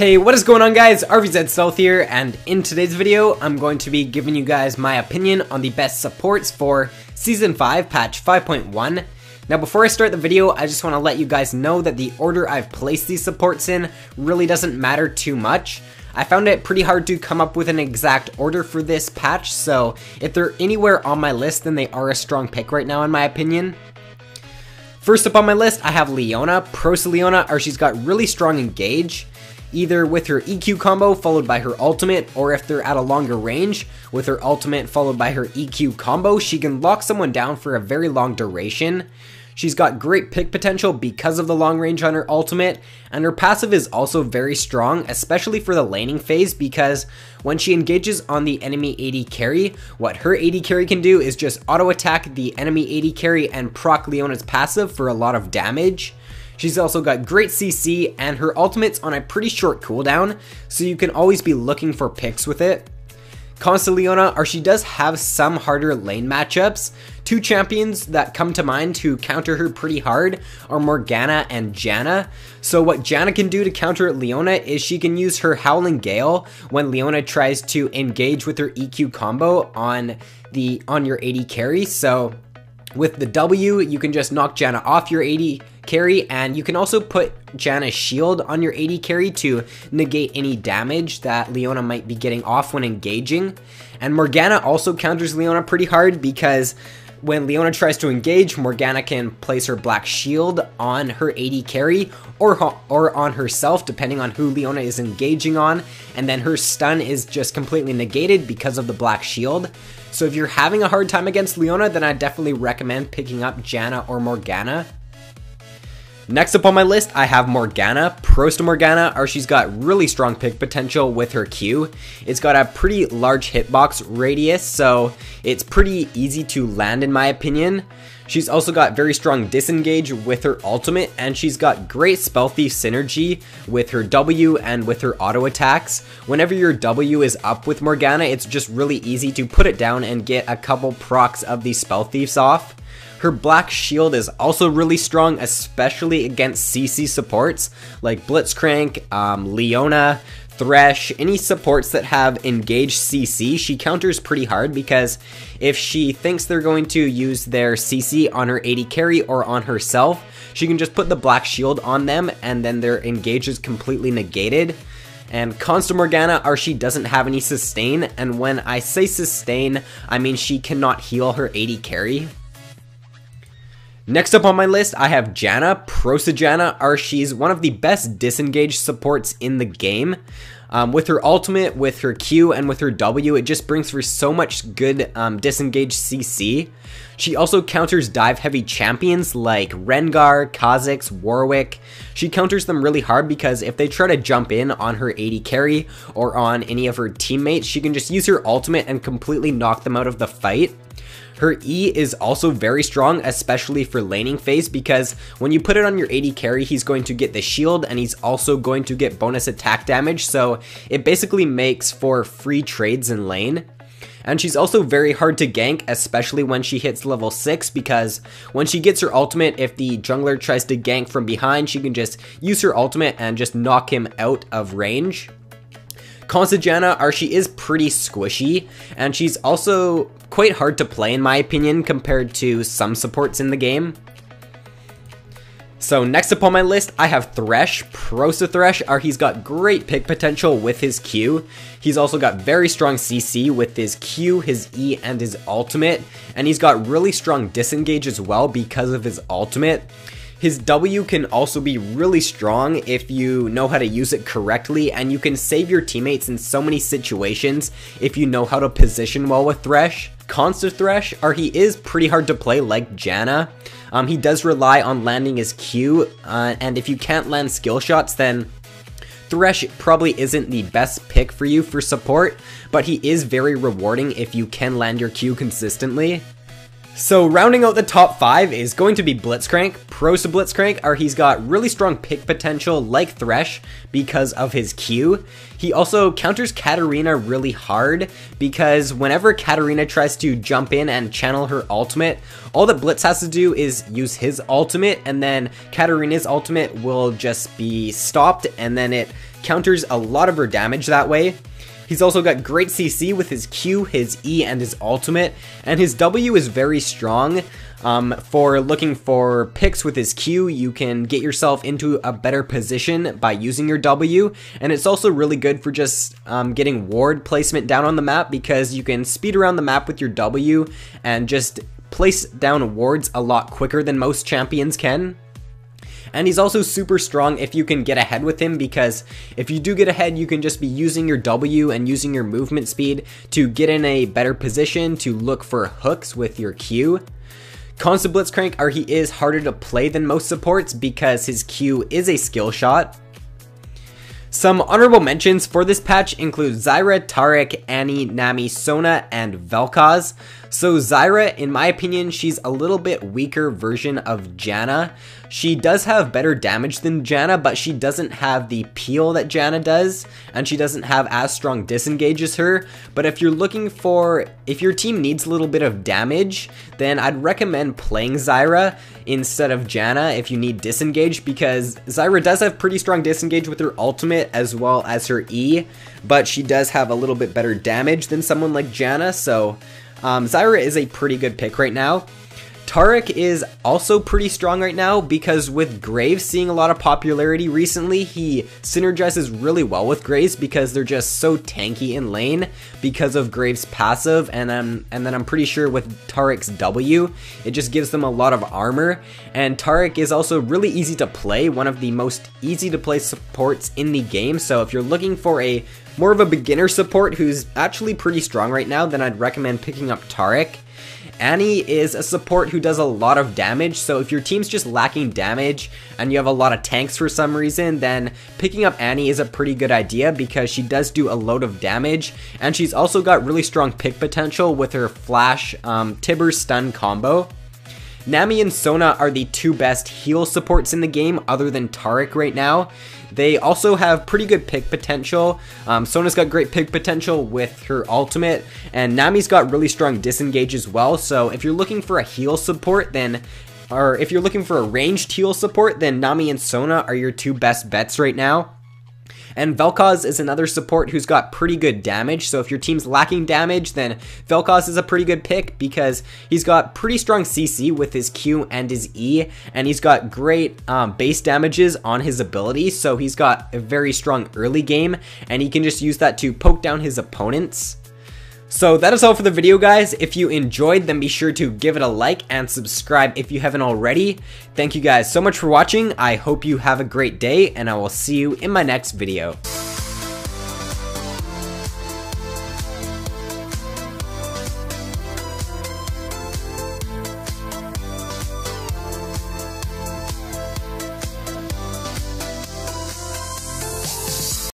Hey, what is going on guys? RVZ Stealth here, and in today's video, I'm going to be giving you guys my opinion on the best supports for Season 5, Patch 5.1. Now before I start the video, I just want to let you guys know that the order I've placed these supports in really doesn't matter too much. I found it pretty hard to come up with an exact order for this patch, so if they're anywhere on my list, then they are a strong pick right now in my opinion. First up on my list, I have Leona. Pros to Leona are she's got really strong engage, either with her EQ combo followed by her ultimate, or if they're at a longer range, with her ultimate followed by her EQ combo, she can lock someone down for a very long duration. She's got great pick potential because of the long range on her ultimate, and her passive is also very strong, especially for the laning phase, because when she engages on the enemy AD carry, what her AD carry can do is just auto attack the enemy AD carry and proc Leona's passive for a lot of damage. She's also got great CC, and her ultimate's on a pretty short cooldown, so you can always be looking for picks with it. Cons to Leona are she does have some harder lane matchups. Two champions that come to mind who counter her pretty hard are Morgana and Janna. So what Janna can do to counter Leona is she can use her Howling Gale when Leona tries to engage with her EQ combo on your AD carry. So with the W, you can just knock Janna off your AD carry, and you can also put Janna's shield on your AD carry to negate any damage that Leona might be getting off when engaging. And Morgana also counters Leona pretty hard, because when Leona tries to engage, Morgana can place her black shield on her AD carry or on herself, depending on who Leona is engaging on, and then her stun is just completely negated because of the black shield. So if you're having a hard time against Leona, then I definitely recommend picking up Janna or Morgana. Next up on my list, I have Morgana. Pros to Morgana are she's got really strong pick potential with her Q. It's got a pretty large hitbox radius, so it's pretty easy to land in my opinion. She's also got very strong disengage with her ultimate, and she's got great spell thief synergy with her W and with her auto attacks. Whenever your W is up with Morgana, it's just really easy to put it down and get a couple procs of these spell thieves off. Her black shield is also really strong, especially against CC supports like Blitzcrank, Leona, Thresh, any supports that have engaged CC, she counters pretty hard, because if she thinks they're going to use their CC on her AD carry or on herself, she can just put the black shield on them and then their engage is completely negated. And cons to Morgana are she doesn't have any sustain, and when I say sustain, I mean she cannot heal her AD carry. Next up on my list, I have Janna. Pros to Janna are she's one of the best disengage supports in the game. With her ultimate, with her Q, and with her W, it just brings her so much good disengage CC. She also counters dive-heavy champions like Rengar, Kha'Zix, Warwick. She counters them really hard, because if they try to jump in on her AD carry or on any of her teammates, she can just use her ultimate and completely knock them out of the fight. Her E is also very strong, especially for laning phase, because when you put it on your AD carry, he's going to get the shield and he's also going to get bonus attack damage, so it basically makes for free trades in lane. And she's also very hard to gank, especially when she hits level 6, because when she gets her ultimate, if the jungler tries to gank from behind, she can just use her ultimate and just knock him out of range. Cons to Janna are she is pretty squishy, and she's also quite hard to play in my opinion compared to some supports in the game. So next up on my list, I have Thresh. Pros to Thresh are he's got great pick potential with his Q. He's also got very strong CC with his Q, his E, and his ultimate, and he's got really strong disengage as well because of his ultimate. His W can also be really strong if you know how to use it correctly, and you can save your teammates in so many situations if you know how to position well with Thresh. Cons to Thresh are he is pretty hard to play like Janna. He does rely on landing his Q, and if you can't land skill shots, then Thresh probably isn't the best pick for you for support, but he is very rewarding if you can land your Q consistently. So rounding out the top 5 is going to be Blitzcrank. Pros to Blitzcrank are he's got really strong pick potential like Thresh because of his Q. He also counters Katarina really hard because whenever Katarina tries to jump in and channel her ultimate, all that Blitz has to do is use his ultimate, and then Katarina's ultimate will just be stopped, and then it counters a lot of her damage that way. He's also got great CC with his Q, his E, and his ultimate, and his W is very strong. For looking for picks with his Q, you can get yourself into a better position by using your W, and it's also really good for just getting ward placement down on the map because you can speed around the map with your W and just place down wards a lot quicker than most champions can. And he's also super strong if you can get ahead with him, because if you do get ahead, you can just be using your W and using your movement speed to get in a better position to look for hooks with your Q. Cons to Blitzcrank are he is harder to play than most supports because his Q is a skill shot. Some honorable mentions for this patch include Zyra, Taric, Annie, Nami, Sona, and Vel'Koz. So Zyra, in my opinion, she's a little bit weaker version of Janna. She does have better damage than Janna, but she doesn't have the peel that Janna does, and she doesn't have as strong disengage as her. But if you're looking for, if your team needs a little bit of damage, then I'd recommend playing Zyra instead of Janna if you need disengage, because Zyra does have pretty strong disengage with her ultimate as well as her E, but she does have a little bit better damage than someone like Janna, so Zyra is a pretty good pick right now. Taric is also pretty strong right now because with Graves seeing a lot of popularity recently, he synergizes really well with Graves because they're just so tanky in lane because of Graves' passive, and then I'm pretty sure with Taric's W, it just gives them a lot of armor. And Taric is also really easy to play, one of the most easy to play supports in the game, so if you're looking for a more of a beginner support who's actually pretty strong right now, then I'd recommend picking up Taric. Annie is a support who does a lot of damage, so if your team's just lacking damage and you have a lot of tanks for some reason, then picking up Annie is a pretty good idea because she does do a load of damage, and she's also got really strong pick potential with her Flash Tibber stun combo. Nami and Sona are the two best heal supports in the game other than Taric right now. They also have pretty good pick potential. Sona's got great pick potential with her ultimate, and Nami's got really strong disengage as well. So if you're looking for a heal support, or if you're looking for a ranged heal support, then Nami and Sona are your two best bets right now. And Vel'Koz is another support who's got pretty good damage, so if your team's lacking damage, then Vel'Koz is a pretty good pick because he's got pretty strong CC with his Q and his E, and he's got great base damages on his abilities, so he's got a very strong early game, and he can just use that to poke down his opponents. So that is all for the video, guys. If you enjoyed, then be sure to give it a like and subscribe if you haven't already. Thank you guys so much for watching. I hope you have a great day, and I will see you in my next video.